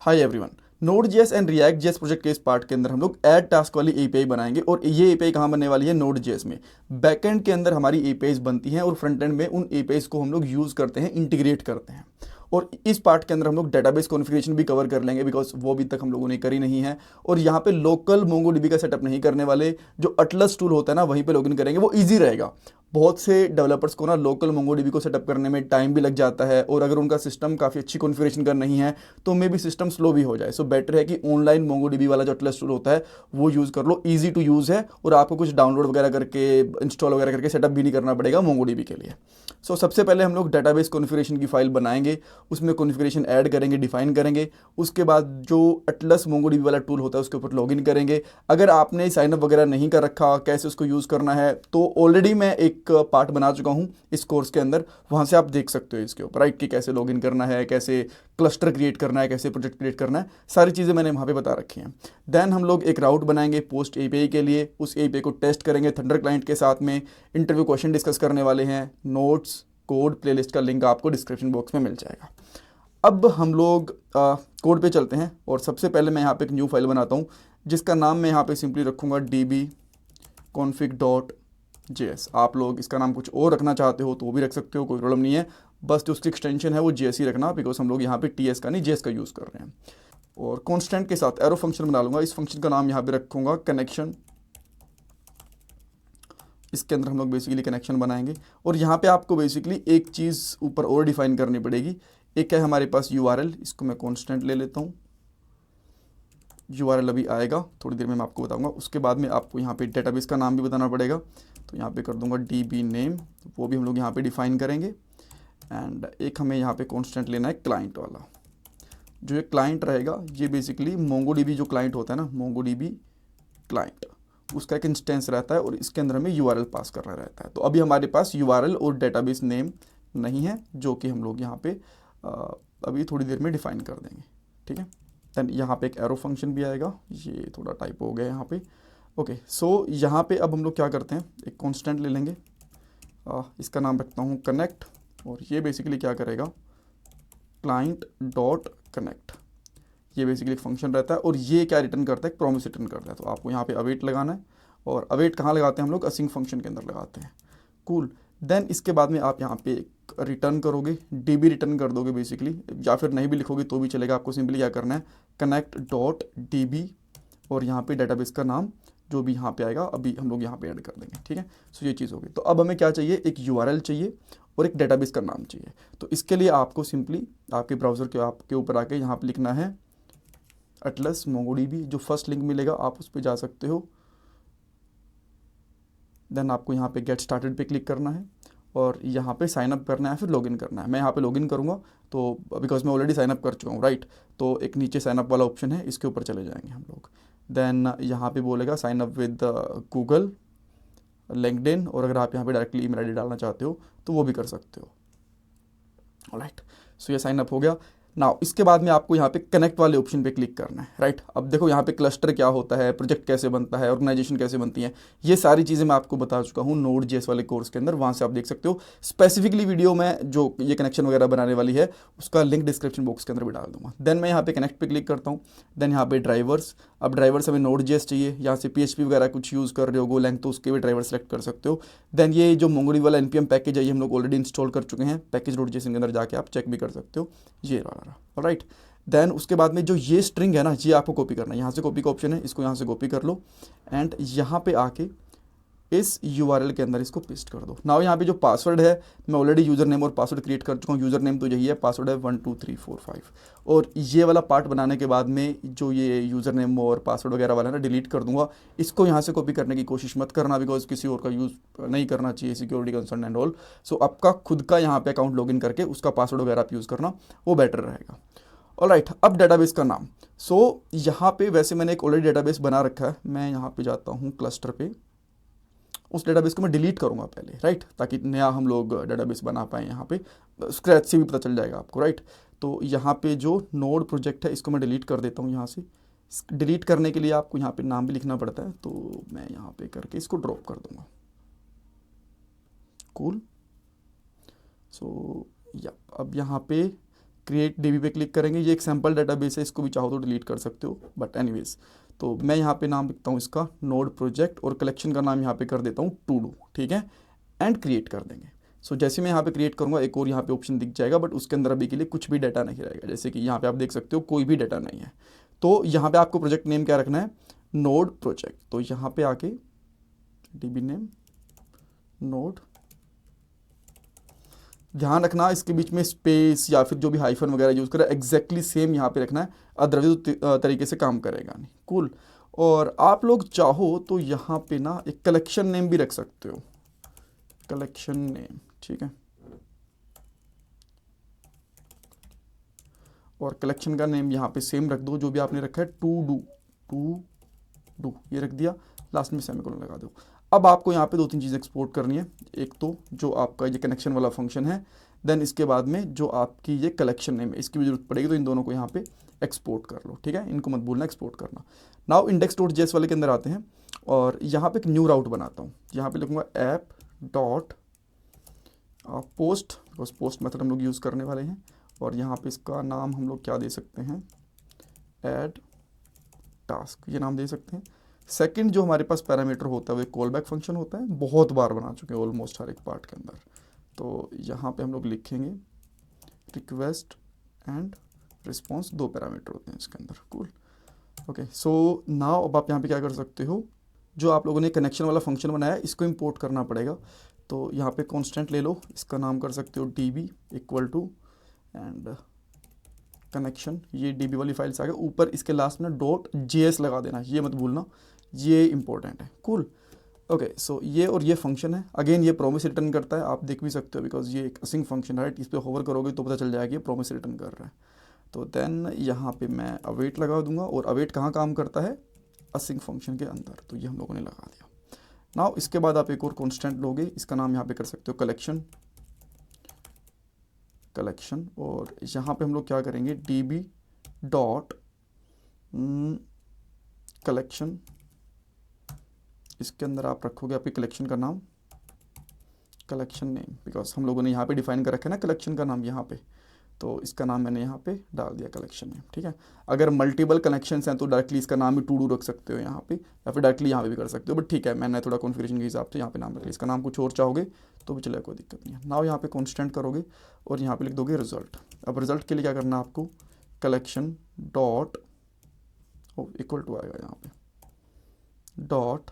Hi everyone. Node.js and React.js project के इस part के अंदर हम लोग ऐड टास्क वाली एपीआई बनाएंगे और ये एपीआई कहाँ बनने वाली है? Node.js में। बैकएंड के अंदर हमारी एपीआईज बनती हैं और फ्रंट एंड में उन एपीआईज को हम लोग यूज़ करते हैं, इंटीग्रेट करते हैं। और इस पार्ट के अंदर हम लोग डेटाबेस कॉन्फ़िगरेशन भी कवर कर लेंगे बिकॉज वो अभी तक हम लोगों ने करी नहीं है। और यहाँ पे लोकल मोंगोडीबी का सेटअप नहीं करने वाले, जो अटलस टूल होता है ना वहीं पे लॉगिन करेंगे, वो ईजी रहेगा। बहुत से डेवलपर्स को ना लोकल मोंगोडीबी को सेटअप करने में टाइम भी लग जाता है और अगर उनका सिस्टम काफ़ी अच्छी कॉन्फ़िगरेशन का नहीं है तो मे भी सिस्टम स्लो भी हो जाए। सो बेटर है कि ऑनलाइन मोंगोडीबी वाला जो अटलस टूल होता है वो यूज़ कर लो। ईजी टू यूज़ है और आपको कुछ डाउनलोड वगैरह करके, इंस्टॉल वगैरह करके सेटअप भी नहीं करना पड़ेगा मोंगोडीबी के लिए। सो सबसे पहले हम लोग डेटाबेस कॉन्फ़िगरेशन की फाइल बनाएंगे, उसमें कॉन्फ़िगरेशन ऐड करेंगे, डिफाइन करेंगे। उसके बाद जो अटलस मोंगोडीबी वाला टूल होता है उसके ऊपर लॉगिन करेंगे। अगर आपने साइनअप वगैरह नहीं कर रखा कैसे उसको यूज़ करना है, तो ऑलरेडी मैं एक पार्ट बना चुका हूँ इस कोर्स के अंदर, वहाँ से आप देख सकते हो इसके ऊपर, राइट, कि कैसे लॉगिन करना है, कैसे क्लस्टर क्रिएट करना है, कैसे प्रोजेक्ट क्रिएट करना है, सारी चीज़ें मैंने वहाँ पे बता रखी हैं। देन हम लोग एक राउट बनाएंगे पोस्ट एपीआई के लिए, उस एपीआई को टेस्ट करेंगे थंडर क्लाइंट के साथ में, इंटरव्यू क्वेश्चन डिस्कस करने वाले हैं। नोट्स, कोड, प्लेलिस्ट का लिंक आपको डिस्क्रिप्शन बॉक्स में मिल जाएगा। अब हम लोग कोड पे चलते हैं और सबसे पहले मैं यहाँ पे एक न्यू फाइल बनाता हूँ जिसका नाम मैं यहाँ पे सिंपली रखूँगा dbconfig.js। आप लोग इसका नाम कुछ और रखना चाहते हो तो वो भी रख सकते हो, कोई प्रॉब्लम नहीं है। बस जो उसकी एक्सटेंशन है वो js ही रखना, बिकॉज हम लोग यहाँ पे ts का नहीं js का यूज़ कर रहे हैं। और कॉन्स्टेंट के साथ एरो फंक्शन बना लूँगा। इस फंक्शन का नाम यहाँ पे रखूँगा कनेक्शन। इसके अंदर हम लोग बेसिकली कनेक्शन बनाएंगे और यहाँ पे आपको बेसिकली एक चीज़ ऊपर और डिफाइन करनी पड़ेगी। एक है हमारे पास URL, इसको मैं कांस्टेंट ले लेता हूँ। URL अभी आएगा, थोड़ी देर में मैं आपको बताऊंगा। उसके बाद में आपको यहाँ पे डेटाबेस का नाम भी बताना पड़ेगा, तो यहाँ पे कर दूंगा DB नेम, वो भी हम लोग यहाँ पे डिफाइन करेंगे। एंड एक हमें यहाँ पे कांस्टेंट लेना है क्लाइंट वाला। जो ये क्लाइंट रहेगा ये बेसिकली मोंगोडीबी जो क्लाइंट होता है ना, मोंगोडीबी क्लाइंट, उसका एक इंस्टेंस रहता है और इसके अंदर हमें URL पास करना रहता है। तो अभी हमारे पास URL और डेटाबेस नेम नहीं है, जो कि हम लोग यहाँ पे अभी थोड़ी देर में डिफाइन कर देंगे, ठीक है। देन यहाँ पे एक एरो फंक्शन भी आएगा, ये थोड़ा टाइप हो गया यहाँ पे। ओके, सो यहाँ पे अब हम लोग क्या करते हैं, एक कॉन्स्टेंट ले लेंगे, इसका नाम रखता हूँ कनेक्ट, और ये बेसिकली क्या करेगा, क्लाइंट डॉट कनेक्ट। ये बेसिकली एक फंक्शन रहता है और ये क्या रिटर्न करता है, एक प्रॉमिस रिटर्न करता है। तो आपको यहाँ पे अवेट लगाना है, और अवेट कहाँ लगाते हैं हम लोग, असिंक फंक्शन के अंदर लगाते हैं। कूल। देन इसके बाद में आप यहाँ पे एक रिटर्न करोगे, DB रिटर्न कर दोगे बेसिकली, या फिर नहीं भी लिखोगे तो भी चलेगा। आपको सिंपली क्या करना है, कनेक्ट डॉट DB, और यहाँ पे डेटाबेस का नाम जो भी यहाँ पे आएगा अभी हम लोग यहाँ पे ऐड कर देंगे, ठीक है। सो ये चीज़ होगी। तो अब हमें क्या चाहिए, एक URL चाहिए और एक डेटाबेस का नाम चाहिए। तो इसके लिए आपको सिंपली आपके ब्राउज़र के आपके ऊपर आके यहाँ पे लिखना है अटलस मोंगोडीबी, जो फर्स्ट लिंक मिलेगा आप उस पर जा सकते हो। देन आपको यहाँ पे गेट स्टार्टेड पे क्लिक करना है और यहाँ पे साइन अप करना है, फिर लॉगिन करना है। मैं यहाँ पे लॉगिन करूँगा तो बिकॉज मैं ऑलरेडी साइन अप कर चुका हूँ, राइट। तो एक नीचे साइन अप वाला ऑप्शन है, इसके ऊपर चले जाएंगे हम लोग। देन यहाँ पे बोलेगा sign up with Google, LinkedIn, और अगर आप यहाँ पे डायरेक्टली ईमेल आईडी डालना चाहते हो तो वो भी कर सकते हो। ऑलराइट, सो ये साइन अप हो गया। नाउ इसके बाद में आपको यहाँ पे कनेक्ट वाले ऑप्शन पे क्लिक करना है, राइट। अब देखो यहाँ पे क्लस्टर क्या होता है, प्रोजेक्ट कैसे बनता है, ऑर्गेनाइजेशन कैसे बनती है, ये सारी चीज़ें मैं आपको बता चुका हूँ Node.js वाले कोर्स के अंदर, वहाँ से आप देख सकते हो। स्पेसिफिकली वीडियो में जो ये कनेक्शन वगैरह बनाने वाली है उसका लिंक डिस्क्रिप्शन बॉक्स के अंदर भी डाल दूंगा। देन मैं यहाँ पे कनेक्ट पे क्लिक करता हूँ। देन यहाँ पे ड्राइवर्स, अब ड्राइवर्स हमें Node.js चाहिए, यहाँ से PHP वगैरह कुछ यूज़ कर रहे हो गोलैंग तो उसके भी ड्राइवर सेलेक्ट कर सकते हो। देन ये जो मोंगोडीबी वाला NPM पैकेज है ये हम लोग ऑलरेडी इंस्टॉल कर चुके हैं, पैकेज.js के अंदर जाके आप चेक भी कर सकते हो, ये वाला, राइट। देन उसके बाद में जो ये स्ट्रिंग है ना, ये आपको कॉपी करना है। यहाँ से कॉपी का ऑप्शन है, इसको यहाँ से कॉपी कर लो एंड यहाँ पे आके इस URL के अंदर इसको पेस्ट कर दो। नाउ यहाँ पे जो पासवर्ड है, मैं ऑलरेडी यूज़र नेम और पासवर्ड क्रिएट कर चुका हूँ। यूज़र नेम तो यही है, पासवर्ड है 1 2 3 4 5। और ये वाला पार्ट बनाने के बाद में जो ये यूज़र नेम और पासवर्ड वगैरह वाला है ना, डिलीट कर दूंगा। इसको यहाँ से कॉपी करने की कोशिश मत करना, बिकॉज किसी और का यूज़ नहीं करना चाहिए, सिक्योरिटी कंसर्न एंड ऑल। सो आपका खुद का यहाँ पे अकाउंट लॉगिन करके उसका पासवर्ड वगैरह आप यूज़ करना, वो बेटर रहेगा। ऑलराइट, अब डेटाबेस का नाम। सो यहाँ पे वैसे मैंने एक ऑलरेडी डेटाबेस बना रखा है, मैं यहाँ पे जाता हूँ क्लस्टर पे, उस डेटाबेस को मैं डिलीट करूँगा पहले, राइट, ताकि नया हम लोग डेटाबेस बना पाएँ। यहाँ पे स्क्रैच से भी पता चल जाएगा आपको, राइट। तो यहाँ पे जो नोड प्रोजेक्ट है इसको मैं डिलीट कर देता हूँ यहाँ से। डिलीट करने के लिए आपको यहाँ पे नाम भी लिखना पड़ता है, तो मैं यहाँ पे करके इसको ड्रॉप कर दूँगा। कूल। सो या अब यहाँ पे क्रिएट डीबी पे क्लिक करेंगे। ये एक सैम्पल डेटाबेस है, इसको भी चाहो तो डिलीट कर सकते हो, बट एनीवेज। तो मैं यहाँ पे नाम लिखता हूँ इसका नोड प्रोजेक्ट, और कलेक्शन का नाम यहाँ पे कर देता हूँ टू डू, ठीक है, एंड क्रिएट कर देंगे। सो जैसे मैं यहाँ पे क्रिएट करूँगा एक और यहाँ पे ऑप्शन दिख जाएगा, बट उसके अंदर अभी के लिए कुछ भी डाटा नहीं रहेगा। जैसे कि यहाँ पे आप देख सकते हो कोई भी डाटा नहीं है। तो यहाँ पे आपको प्रोजेक्ट नेम क्या रखना है, नोड प्रोजेक्ट। तो यहाँ पे आके डीबी नेम नोड, ध्यान रखना इसके बीच में स्पेस या फिर जो भी हाइफन वगैरह यूज़ करें एग्जैक्टली सेम यहाँ पे रखना है, अदरवाइज तरीके से काम करेगा नहीं। कूल। और आप लोग चाहो तो यहाँ पे ना एक कलेक्शन नेम भी रख सकते हो, कलेक्शन नेम, ठीक है। और कलेक्शन का नेम यहाँ पे सेम रख दो जो भी आपने रखा है, टू डू ये रख दिया, लास्ट में सेमीकोलन लगा दो। अब आपको यहाँ पे दो तीन चीज़ें एक्सपोर्ट करनी है। एक तो जो आपका ये कनेक्शन वाला फंक्शन है, देन इसके बाद में जो आपकी ये कलेक्शन नेम है इसकी भी जरूरत पड़ेगी, तो इन दोनों को यहाँ पे एक्सपोर्ट कर लो, ठीक है, इनको मत भूलना एक्सपोर्ट करना। नाउ index.js वाले के अंदर आते हैं, और यहाँ पे एक न्यू राउट बनाता हूँ। यहाँ पे लिखूँगा app dot post, because post method हम लोग यूज़ करने वाले हैं। और यहाँ पे इसका नाम हम लोग क्या दे सकते हैं, ऐड टास्क, ये नाम दे सकते हैं। सेकंड जो हमारे पास पैरामीटर होता है वो कॉल बैक फंक्शन होता है, बहुत बार बना चुके हैं ऑलमोस्ट हर एक पार्ट के अंदर। तो यहाँ पे हम लोग लिखेंगे रिक्वेस्ट एंड रिस्पॉन्स, दो पैरामीटर होते हैं इसके अंदर। कूल। ओके, सो नाउ अब आप यहाँ पे क्या कर सकते हो, जो आप लोगों ने कनेक्शन वाला फंक्शन बनाया है इसको इम्पोर्ट करना पड़ेगा। तो यहाँ पे कॉन्स्टेंट ले लो, इसका नाम कर सकते हो db equal to and connection, ये db वाली फाइल से आ गया। ऊपर इसके लास्ट में .js लगा देना, ये मत भूलना, ये इंपॉर्टेंट है। कूल। ओके, सो ये और ये फंक्शन है। अगेन ये प्रॉमिस रिटर्न करता है, आप देख भी सकते हो, बिकॉज ये एक असिंक फंक्शन है, राइट। इस पर होवर करोगे तो पता चल जाएगा ये प्रॉमिस रिटर्न कर रहा है। तो देन यहाँ पे मैं अवेट लगा दूंगा, और अवेट कहाँ काम करता है, असिंक फंक्शन के अंदर। तो ये हम लोगों ने लगा दिया। नाउ इसके बाद आप एक और कॉन्स्टेंट लोगे, इसका नाम यहाँ पे कर सकते हो कलेक्शन, और यहाँ पे हम लोग क्या करेंगे, db डॉट कलेक्शन, इसके अंदर आप रखोगे आपके कलेक्शन का नाम, कलेक्शन नेम, बिकॉज हम लोगों ने यहाँ पे डिफाइन कर रखा है ना कलेक्शन का नाम यहाँ पे, तो इसका नाम मैंने यहाँ पे डाल दिया कलेक्शन नेम, ठीक है। अगर मल्टीपल कनेक्शंस हैं तो डायरेक्टली इसका नाम भी टू डू रख सकते हो यहाँ पे, या फिर डायरेक्टली यहाँ पे भी कर सकते हो, बट ठीक है मैंने थोड़ा कॉन्फ़िगरेशन के हिसाब से यहाँ पे नाम रख लिया। इसका नाम कुछ और चाहोगे तो भी चलेगा, कोई दिक्कत नहीं है। नाउ यहाँ पे कॉन्स्टेंट करोगे और यहाँ पे लिख दोगे रिजल्ट। अब रिजल्ट के लिए क्या करना है आपको, कलेक्शन डॉट इक्वल टू आएगा यहाँ पे डॉट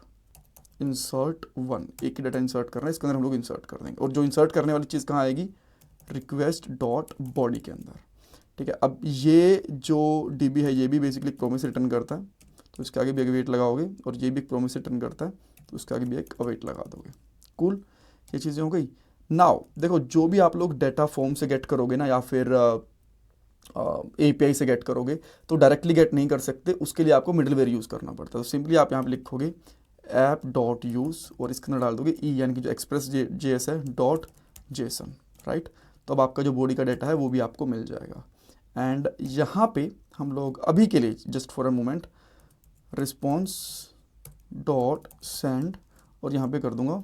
इंसर्ट 1, एक ही डाटा इंसर्ट करना है, इसके अंदर हम लोग इंसर्ट कर देंगे। और जो इंसर्ट करने वाली चीज़ कहाँ आएगी, रिक्वेस्ट डॉट बॉडी के अंदर, ठीक है। अब ये जो db है ये भी बेसिकली प्रॉमिस रिटर्न करता है, तो इसके आगे भी एक अवेट लगाओगे, और ये भी एक प्रॉमिस रिटर्न करता है तो उसके आगे भी एक अवेट लगा दोगे। कूल, ये चीज़ें हो गई। नाउ देखो, जो भी आप लोग डाटा फॉर्म से गेट करोगे ना, या फिर API से गेट करोगे, तो डायरेक्टली गेट नहीं कर सकते, उसके लिए आपको मिडलवेयर यूज़ करना पड़ता है। तो सिंपली आप यहाँ पे लिखोगे ऐप डॉट यूज़, और इसके अंदर डाल दोगे यानी कि जो एक्सप्रेस JS है डॉट जेसन, राइट। तो अब आपका जो बॉडी का डाटा है वो भी आपको मिल जाएगा। एंड यहाँ पे हम लोग अभी के लिए just for a moment response dot send, और यहाँ पे कर दूंगा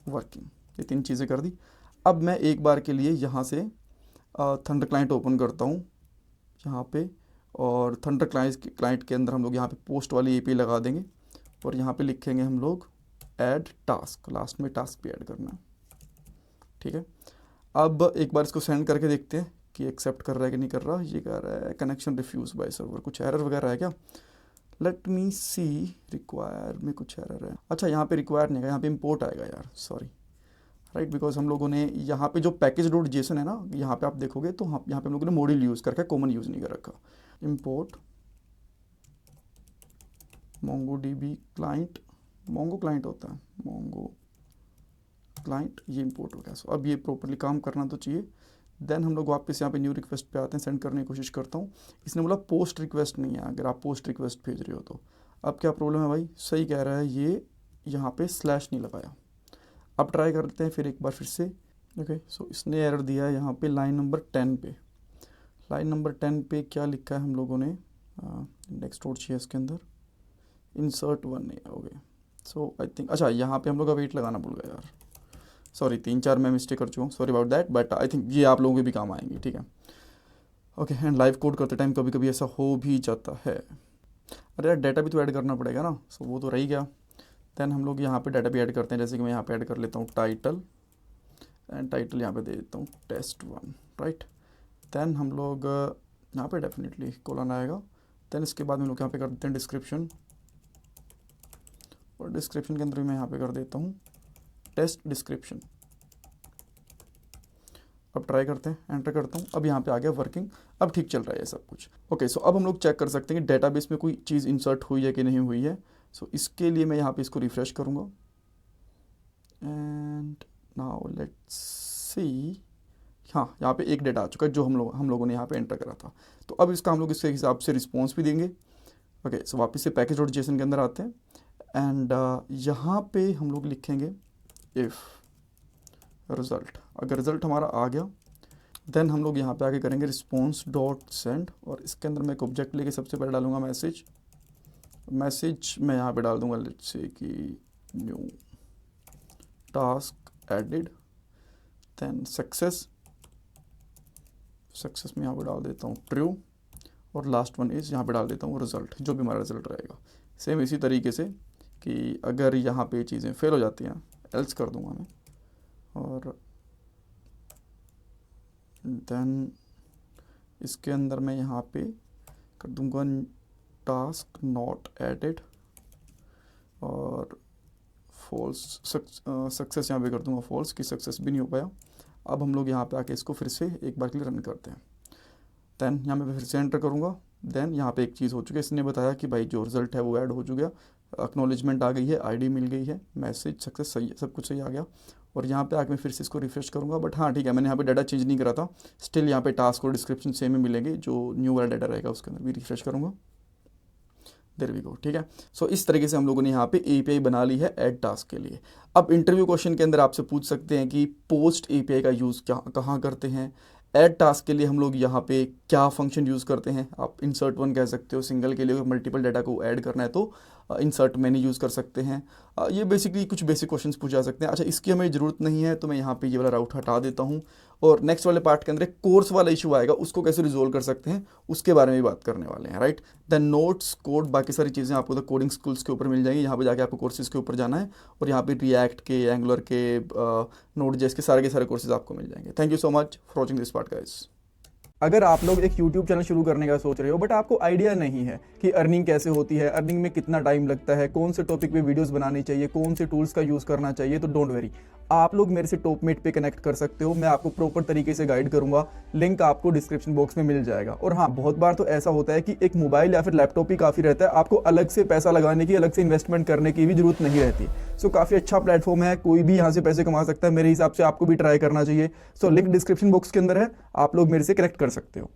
वर्किंग, ये तीन चीज़ें कर दी। अब मैं एक बार के लिए यहाँ से थंडर क्लाइंट ओपन करता हूँ यहाँ पे, और थंडर क्लाइंट के अंदर हम लोग यहाँ पे पोस्ट वाली API लगा देंगे, और यहाँ पे लिखेंगे हम लोग ऐड टास्क, लास्ट में टास्क भी ऐड करना है, ठीक है। अब एक बार इसको सेंड करके देखते हैं कि एक्सेप्ट कर रहा है कि नहीं कर रहा। ये कह रहा है कनेक्शन रिफ्यूज बाय सर्वर, कुछ एरर वगैरह है क्या, लेट मी सी। रिक्वायर में कुछ एरर है, अच्छा यहाँ पे रिक्वायर नहीं है, यहाँ पे इंपोर्ट आएगा यार, सॉरी, राइट। बिकॉज हम लोगों ने यहाँ पे जो पैकेज डॉट जेसन है ना, यहाँ पे आप देखोगे तो यहाँ पे हम लोगों ने मॉड्यूल यूज़ कर रखा है, कॉमन यूज़ नहीं कर रखा। Import Mongo DB client, Mongo client होता है, मोंगो क्लाइंट, ये इंपोर्ट हो गया। सो अब ये प्रॉपर्ली काम करना तो चाहिए। देन हम लोग वापस यहाँ पे न्यू रिक्वेस्ट पे आते हैं, सेंड करने की कोशिश करता हूँ। इसने बोला पोस्ट रिक्वेस्ट नहीं है, अगर आप पोस्ट रिक्वेस्ट भेज रहे हो तो। अब क्या प्रॉब्लम है भाई, सही कह रहा है ये, यहाँ पे स्लैश नहीं लगाया। अब ट्राई करते हैं फिर एक बार फिर से। ओके, सो इसने एरर दिया है यहाँ पे लाइन नंबर 10 पे। लाइन नंबर 10 पे क्या लिखा है हम लोगों ने index.js के अंदर, इंसर्ट 1 नहीं है। ओके, सो आई थिंक, अच्छा यहाँ पे हम लोग का वेट लगाना भूल गए यार, सॉरी 3-4 मैं मिस्टेक कर चुका हूँ, sorry about that, but I think ये आप लोगों के भी काम आएंगे, ठीक है। ओके, एंड लाइव कोड करते टाइम कभी कभी ऐसा हो भी जाता है। अरे यार डाटा भी तो ऐड करना पड़ेगा ना, सो वो तो रह ही गया। देन हम लोग यहाँ पे डाटा भी ऐड करते हैं, जैसे कि मैं यहाँ पे ऐड कर लेता हूँ टाइटल, एंड टाइटल यहाँ पे दे देता हूँ test1, राइट। देन हम लोग यहाँ पे डेफिनेटली कोलन आएगा। देन इसके बाद हम लोग यहाँ पे कर देते हैं डिस्क्रिप्शन, और डिस्क्रिप्शन के अंदर मैं यहाँ पे कर देता हूँ टेस्ट डिस्क्रिप्शन। अब ट्राई करते हैं, एंटर करता हूँ, अब यहाँ पे आ गया वर्किंग, अब ठीक चल रहा है सब कुछ। ओके, सो अब हम लोग चेक कर सकते हैं कि डेटाबेस में कोई चीज़ इंसर्ट हुई है कि नहीं हुई है। सो इसके लिए मैं यहाँ पे इसको रिफ्रेश करूँगा, एंड नाउ लेट्स सी, हाँ यहाँ पे एक डेटा आ चुका है जो हम लोगों ने यहाँ पे एंटर करा था। तो अब इसका हम लोग इसके हिसाब से रिस्पॉन्स भी देंगे। ओके, सो वापस से package.json के अंदर आते हैं, एंड यहाँ पे हम लोग लिखेंगे इफ़ रिज़ल्ट। अगर रिज़ल्ट हमारा आ गया, देन हम लोग यहाँ पे आके करेंगे response.send, और इसके अंदर मैं एक ऑब्जेक्ट लेके सबसे पहले डालूंगा मैसेज मैं यहाँ पे डाल दूंगा लेट्स से कि new task added, then success में यहाँ पे डाल देता हूँ ट्रू, और लास्ट वन इज़ यहाँ पे डाल देता हूँ रिज़ल्ट, जो भी हमारा रिज़ल्ट रहेगा। सेम इसी तरीके से कि अगर यहाँ पे चीज़ें फेल हो जाती हैं एल्स कर दूंगा मैं, और देन इसके अंदर मैं यहाँ पे कर दूंगा टास्क नॉट एडेड, और फॉल्स सक्सेस यहाँ पे कर दूंगा फॉल्स, की सक्सेस भी नहीं हो पाया। अब हम लोग यहाँ पे आके इसको फिर से एक बार के लिए रन करते हैं। देन यहाँ पे फिर से एंटर करूँगा, देन यहाँ पे एक चीज़ हो चुकी है, इसने बताया कि भाई जो रिज़ल्ट है वो ऐड हो चुका, एक्नॉलेजमेंट आ गई है, आईडी मिल गई है, मैसेज सक्सेस सही है, सब कुछ सही आ गया। और यहाँ पे आके मैं फिर से इसको रिफ्रेश करूँगा, बट हाँ ठीक है, मैंने यहाँ पे डाटा चेंज नहीं करा था, स्टिल यहाँ पे टास्क और डिस्क्रिप्शन सेम ही मिलेंगे, जो न्यू वाला डाटा रहेगा उसके अंदर भी रिफ्रेश करूँगा। देयर वी गो, ठीक है। सो इस तरीके से हम लोगों ने यहाँ पे API बना ली है ऐड टास्क के लिए। अब इंटरव्यू क्वेश्चन के अंदर आपसे पूछ सकते हैं कि पोस्ट API का यूज़ कहाँ करते हैं, ऐड टास्क के लिए हम लोग यहाँ पे क्या फंक्शन यूज़ करते हैं। आप इंसर्ट वन कह सकते हो, सिंगल के लिए मल्टीपल डाटा को ऐड करना है तो इंसर्ट मैनी यूज़ कर सकते हैं। ये बेसिकली कुछ बेसिक क्वेश्चंस पूछे जा सकते हैं। अच्छा, इसकी हमें ज़रूरत नहीं है तो मैं यहाँ पे ये वाला राउट हटा देता हूँ, और नेक्स्ट वाले पार्ट के अंदर एक कोर्स वाला इशू आएगा, उसको कैसे रिजोल्व कर सकते हैं उसके बारे में भी बात करने वाले हैं, राइट। देन नोट्स, कोड, बाकी सारी चीज़ें आपको तो कोडिंग स्किल्स के ऊपर मिल जाएंगी। यहाँ पे जाके आपको कोर्सेज के ऊपर जाना है, और यहाँ पे रिएक्ट के, एंगुलर के, नोड.js के सारे कोर्सेज आपको मिल जाएंगे। Thank you so much for watching this part guys. अगर आप लोग एक YouTube चैनल शुरू करने का सोच रहे हो, बट आपको आइडिया नहीं है कि अर्निंग कैसे होती है, अर्निंग में कितना टाइम लगता है, कौन से टॉपिक पे वीडियोस बनानी चाहिए, कौन से टूल्स का यूज़ करना चाहिए, तो डोंट वेरी, आप लोग मेरे से टॉपमेट पे कनेक्ट कर सकते हो। मैं आपको प्रॉपर तरीके से गाइड करूंगा, लिंक आपको डिस्क्रिप्शन बॉक्स में मिल जाएगा। और हाँ, बहुत बार तो ऐसा होता है कि एक मोबाइल या फिर लैपटॉप ही काफ़ी रहता है, आपको अलग से पैसा लगाने की, अलग से इन्वेस्टमेंट करने की भी जरूरत नहीं रहती। सो काफ़ी अच्छा प्लेटफॉर्म है, कोई भी यहाँ से पैसे कमा सकता है। मेरे हिसाब से आपको भी ट्राई करना चाहिए। सो लिंक डिस्क्रिप्शन बॉक्स के अंदर है, आप लोग मेरे से कनेक्ट कर सकते हो।